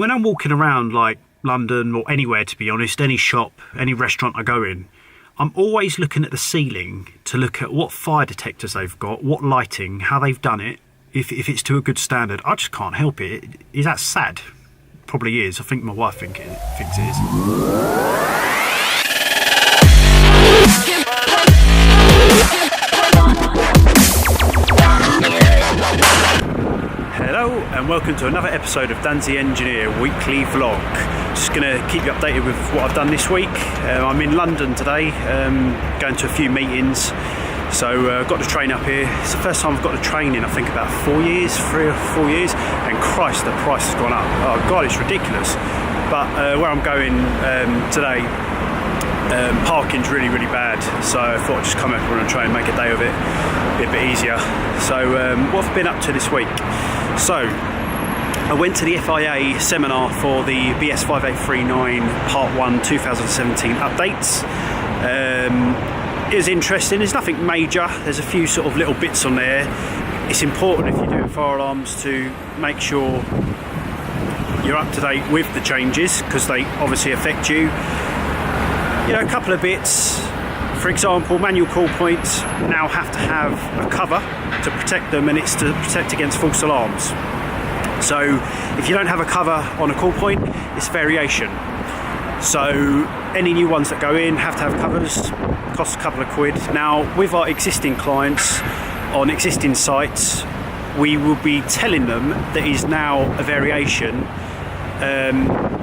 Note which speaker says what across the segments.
Speaker 1: When I'm walking around like London or anywhere, to be honest, any shop, any restaurant I go in, I'm always looking at the ceiling to look at what fire detectors they've got, what lighting, how they've done it, if it's to a good standard. I just can't help it. Is that sad? Probably is. I think my wife thinks it is. Hello and welcome to another episode of Dan's the Engineer weekly vlog. Just going to keep you updated with what I've done this week. I'm in London today, going to a few meetings. So I've got the train up here. It's the first time I've got the train in, I think, about 4 years, 3 or 4 years. And Christ, the price has gone up. Oh God, it's ridiculous. But where I'm going today, parking's really, really bad. So I thought I'd just come up on a train, make a day of it, be a bit easier. So what have I been up to this week? So I went to the FIA seminar for the BS5839 Part 1 2017 updates. It was interesting. There's nothing major. There's a few sort of little bits on there. It's important if you're doing fire alarms to make sure you're up to date with the changes, because they obviously affect you. You know, a couple of bits. For example, manual call points now have to have a cover to protect them, and it's to protect against false alarms. So if you don't have a cover on a call point, it's variation. So any new ones that go in have to have covers, cost a couple of quid. Now with our existing clients on existing sites, we will be telling them that is now a variation.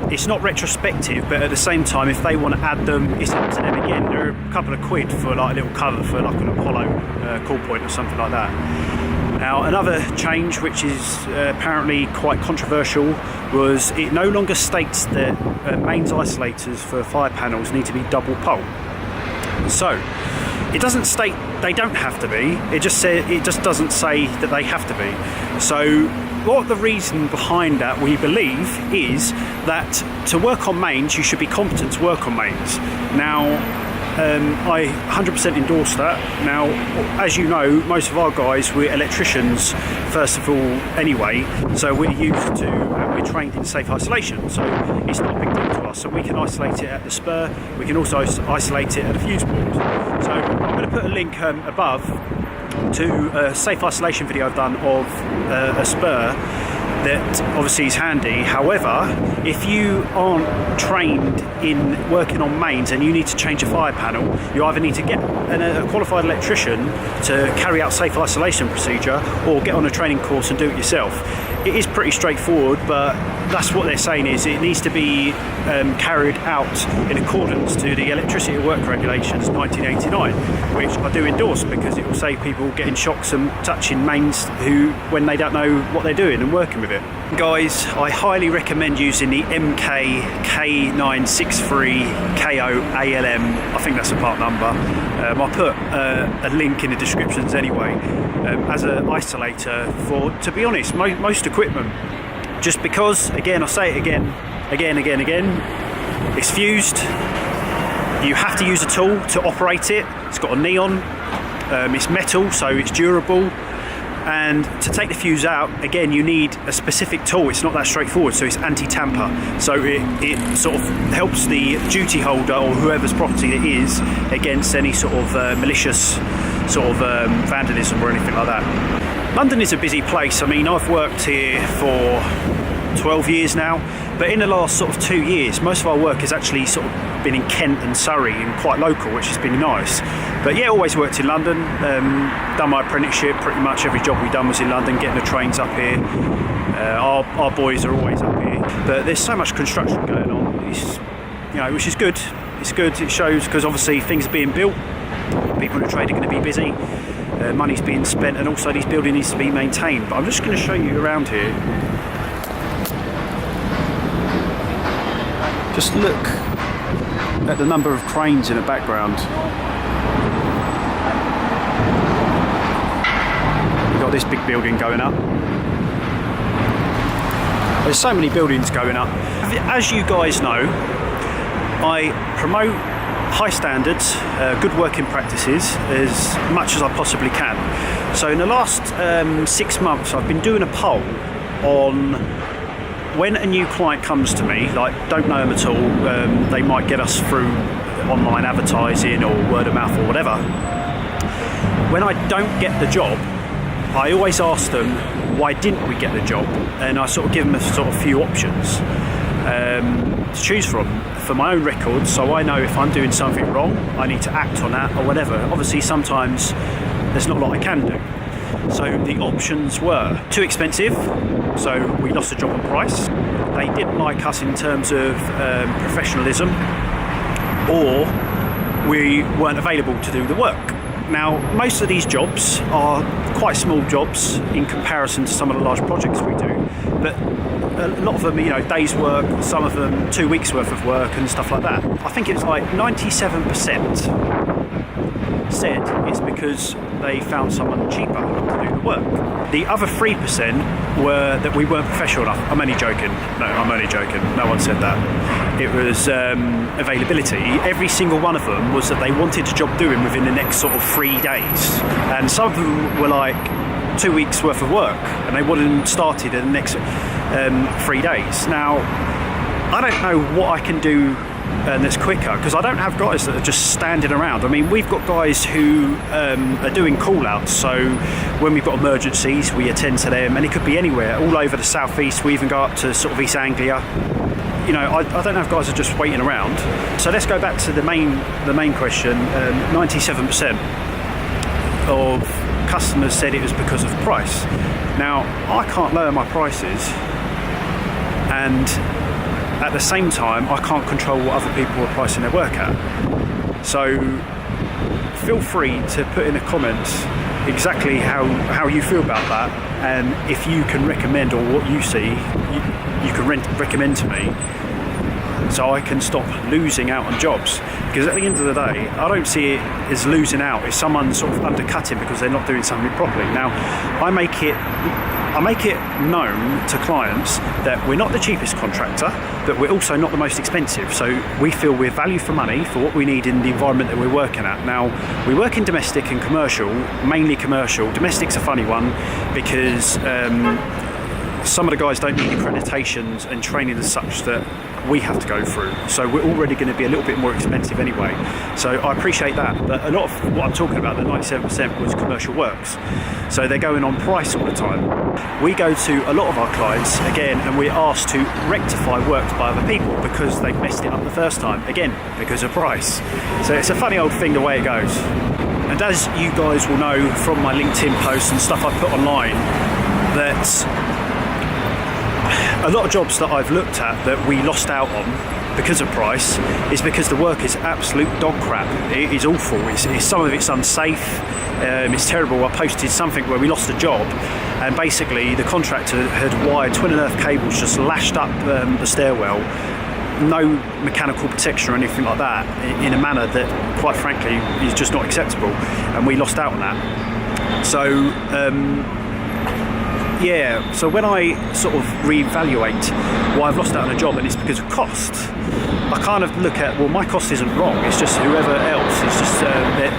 Speaker 1: It's not retrospective, but at the same time, if they want to add them, it's up to them again. They're a couple of quid for like a little cover for like an Apollo call point or something like that. Now another change, which is apparently quite controversial, was it no longer states that mains isolators for fire panels need to be double pole. So it doesn't state they don't have to be. It just doesn't say that they have to be. So what the reason behind that, we believe, is that to work on mains, you should be competent to work on mains. Now, I 100% endorse that. Now, as you know, most of our guys, we're electricians first of all anyway, so we're used to, we're trained in safe isolation, so it's not a big deal to us. So we can isolate it at the spur, we can also isolate it at a fuse board. So I'm going to put a link above to a safe isolation video I've done of a spur that obviously is handy. However, if you aren't trained in working on mains and you need to change a fire panel, you either need to get a qualified electrician to carry out safe isolation procedure, or get on a training course and do it yourself. It is pretty straightforward, but that's what they're saying, is it needs to be carried out in accordance to the Electricity at Work Regulations 1989, which I do endorse, because it will save people getting shocks and touching mains when they don't know what they're doing and working with it. Guys, I highly recommend using the K963KO ALM. I think that's a part number. I'll put a link in the descriptions anyway, as an isolator for, to be honest, most equipment. Just because, again, I'll say it again, it's fused. You have to use a tool to operate it. It's got a neon, it's metal, so it's durable. And to take the fuse out, again, you need a specific tool. It's not that straightforward, so it's anti-tamper. So it sort of helps the duty holder or whoever's property it is against any sort of malicious sort of vandalism or anything like that. London is a busy place. I mean, I've worked here for 12 years now, but in the last sort of 2 years, most of our work has actually sort of been in Kent and Surrey, and quite local, which has been nice. But yeah, always worked in London, done my apprenticeship, pretty much every job we've done was in London, getting the trains up here. Our boys are always up here, but there's so much construction going on, which is good. It's good, it shows, because obviously things are being built, people in the trade are going to be busy, money's being spent, and also these buildings needs to be maintained. But I'm just going to show you around here. Just look at the number of cranes in the background. We've got this big building going up. There's so many buildings going up. As you guys know, I promote high standards, good working practices as much as I possibly can. So in the last 6 months, I've been doing a poll on when a new client comes to me, like don't know them at all, they might get us through online advertising or word of mouth or whatever. When I don't get the job, I always ask them, why didn't we get the job? And I sort of give them a sort of few options to choose from for my own record, so I know if I'm doing something wrong, I need to act on that or whatever. Obviously, sometimes there's not a lot I can do. So the options were too expensive, so we lost the job on price. They didn't like us in terms of professionalism, or we weren't available to do the work. Now, most of these jobs are quite small jobs in comparison to some of the large projects we do, but a lot of them, days work, some of them 2 weeks worth of work and stuff like that. I think it's like 97% said it's because they found someone cheaper to do the work. The other 3% were that we weren't professional enough. I'm only joking. No, I'm only joking. No one said that. It was availability. Every single one of them was that they wanted a job doing within the next sort of 3 days. And some of them were like 2 weeks worth of work and they wouldn't started in the next 3 days. Now, I don't know what I can do that's quicker, because I don't have guys that are just standing around. I mean, we've got guys who are doing call-outs, so when we've got emergencies we attend to them, and it could be anywhere, all over the southeast. We even go up to sort of East Anglia. I don't have guys that are just waiting around. So let's go back to the main question. 97% of customers said it was because of price. Now, I can't lower my prices, and at the same time I can't control what other people are pricing their work at. So feel free to put in the comments exactly how you feel about that, and if you can recommend, or what you see you can recommend to me, so I can stop losing out on jobs. Because at the end of the day, I don't see it as losing out. It's someone sort of undercutting because they're not doing something properly. Now, I make it known to clients that we're not the cheapest contractor, but we're also not the most expensive. So we feel we're value for money for what we need in the environment that we're working at. Now, we work in domestic and commercial, mainly commercial. Domestic's a funny one because some of the guys don't need accreditations and training as such that we have to go through, so we're already going to be a little bit more expensive anyway. So I appreciate that, but a lot of what I'm talking about, the 97%, was commercial works, so they're going on price all the time. We go to a lot of our clients again and we're asked to rectify works by other people because they've messed it up the first time, again because of price. So it's a funny old thing the way it goes. And as you guys will know from my LinkedIn posts and stuff I put online, that a lot of jobs that I've looked at that we lost out on because of price is because the work is absolute dog crap. It is awful. Some of it's unsafe. It's terrible. I posted something where we lost a job, and basically the contractor had wired twin and earth cables just lashed up the stairwell, no mechanical protection or anything like that, in a manner that, quite frankly, is just not acceptable, and we lost out on that. So yeah, so when I sort of reevaluate why I've lost out on a job and it's because of cost, I kind of look at, well, my cost isn't wrong, it's just whoever else, it's just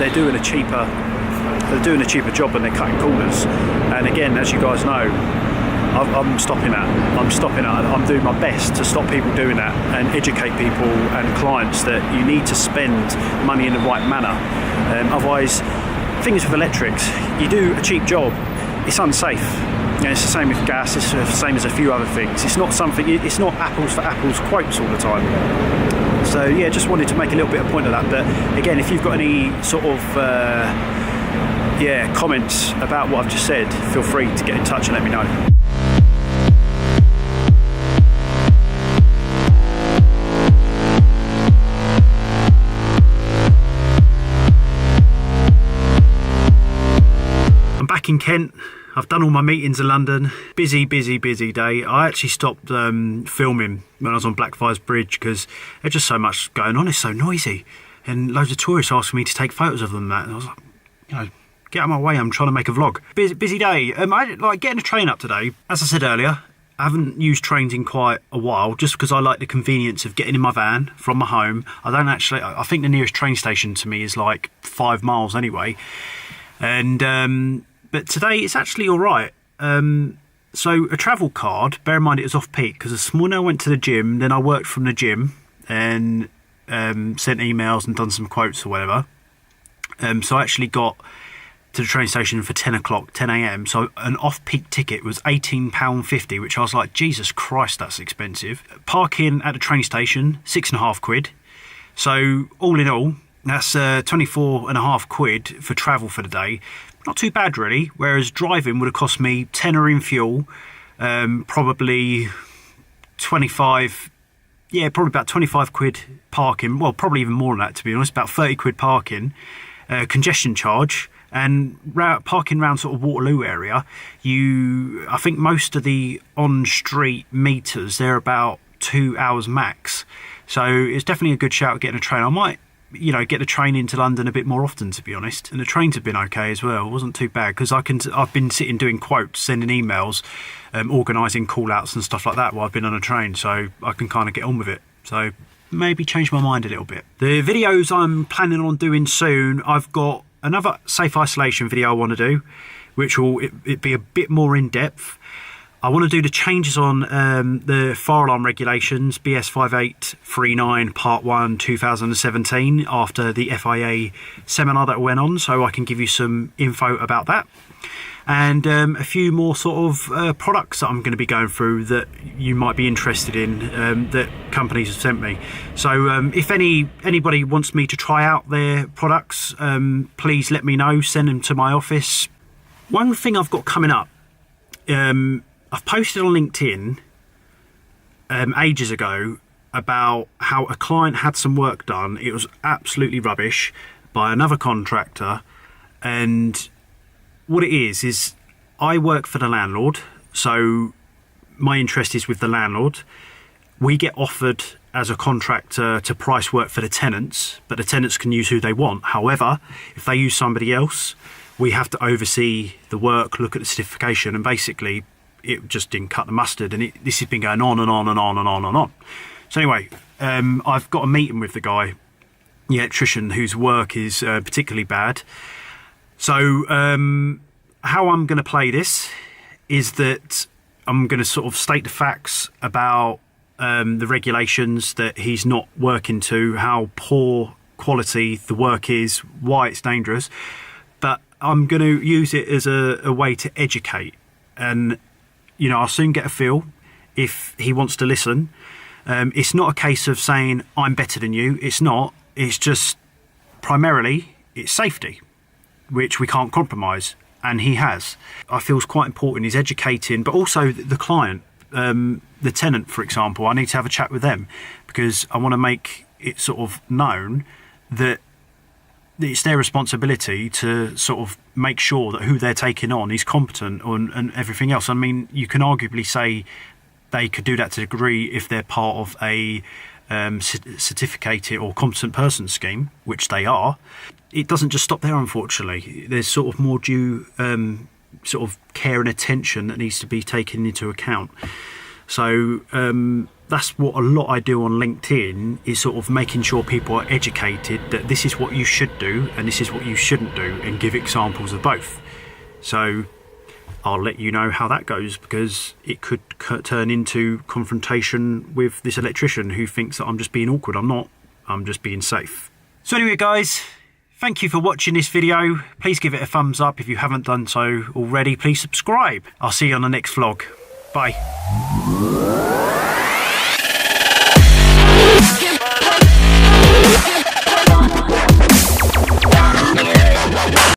Speaker 1: they're doing a cheaper job and they're cutting corners. And again, as you guys know, I'm stopping that. I'm doing my best to stop people doing that and educate people and clients that you need to spend money in the right manner. Otherwise, things with electrics, you do a cheap job, it's unsafe. It's the same with gas, it's the same as a few other things. It's not apples for apples quotes all the time. So yeah, just wanted to make a little bit of point of that. But again, if you've got any sort of comments about what I've just said, feel free to get in touch and let me know. I'm back in Kent. I've done all my meetings in London. Busy day. I actually stopped filming when I was on Blackfriars Bridge because there's just so much going on. It's so noisy, and loads of tourists asking me to take photos of them. And I was like, get out of my way. I'm trying to make a vlog. Busy day. I like getting a train up today. As I said earlier, I haven't used trains in quite a while, just because I like the convenience of getting in my van from my home. I think the nearest train station to me is like 5 miles anyway, and. But today it's actually all right. So a travel card, bear in mind it was off-peak, because this morning I went to the gym, then I worked from the gym and sent emails and done some quotes or whatever. So I actually got to the train station for 10 o'clock, 10 a.m. So an off-peak ticket was £18.50, which I was like, Jesus Christ, that's expensive. Parking at the train station, £6.50. So all in all, that's 24.5 quid for travel for the day. Not too bad really, whereas driving would have cost me tenner in fuel, probably 25, yeah, probably about 25 quid parking, well, probably even more than that to be honest, about 30 quid parking, congestion charge, and parking around sort of Waterloo area. I think most of the on-street meters, they're about 2 hours max, so it's definitely a good shout getting a train. I might, you know, get the train into London a bit more often, to be honest. And the trains have been okay as well. It wasn't too bad, because I've been sitting doing quotes, sending emails, organising call-outs and stuff like that while I've been on a train, so I can kind of get on with it. So maybe change my mind a little bit. The videos I'm planning on doing soon, I've got another safe isolation video I want to do, which will it be a bit more in depth. I want to do the changes on the fire alarm regulations, BS5839 Part 1 2017, after the FIA seminar that went on, so I can give you some info about that. And a few more sort of products that I'm going to be going through that you might be interested in, that companies have sent me. So if anybody wants me to try out their products, please let me know, send them to my office. One thing I've got coming up, I've posted on LinkedIn ages ago about how a client had some work done. It was absolutely rubbish by another contractor, and what it is I work for the landlord, so my interest is with the landlord. We get offered as a contractor to price work for the tenants, but the tenants can use who they want. However, if they use somebody else, we have to oversee the work, look at the certification, and basically it just didn't cut the mustard, and this has been going on and on and on and on and on. So anyway, I've got a meeting with the guy, the electrician, whose work is particularly bad. So how I'm going to play this is that I'm going to sort of state the facts about the regulations that he's not working to, how poor quality the work is, why it's dangerous, but I'm going to use it as a way to educate. And you know, I'll soon get a feel if he wants to listen. It's not a case of saying I'm better than you. It's not. It's just primarily it's safety, which we can't compromise, and he has. I feel it's quite important. He's educating, but also the client, the tenant, for example. I need to have a chat with them, because I want to make it sort of known that it's their responsibility to sort of make sure that who they're taking on is competent and everything else. I mean, you can arguably say they could do that to a degree if they're part of a certificated or competent person scheme, which they are. It doesn't just stop there, unfortunately. There's sort of more due sort of care and attention that needs to be taken into account. So that's what a lot I do on LinkedIn, is sort of making sure people are educated that this is what you should do and this is what you shouldn't do, and give examples of both. So I'll let you know how that goes, because it could turn into confrontation with this electrician who thinks that I'm just being awkward. I'm not. I'm just being safe. So anyway, guys, thank you for watching this video. Please give it a thumbs up if you haven't done so already. Please subscribe. I'll see you on the next vlog. Bye.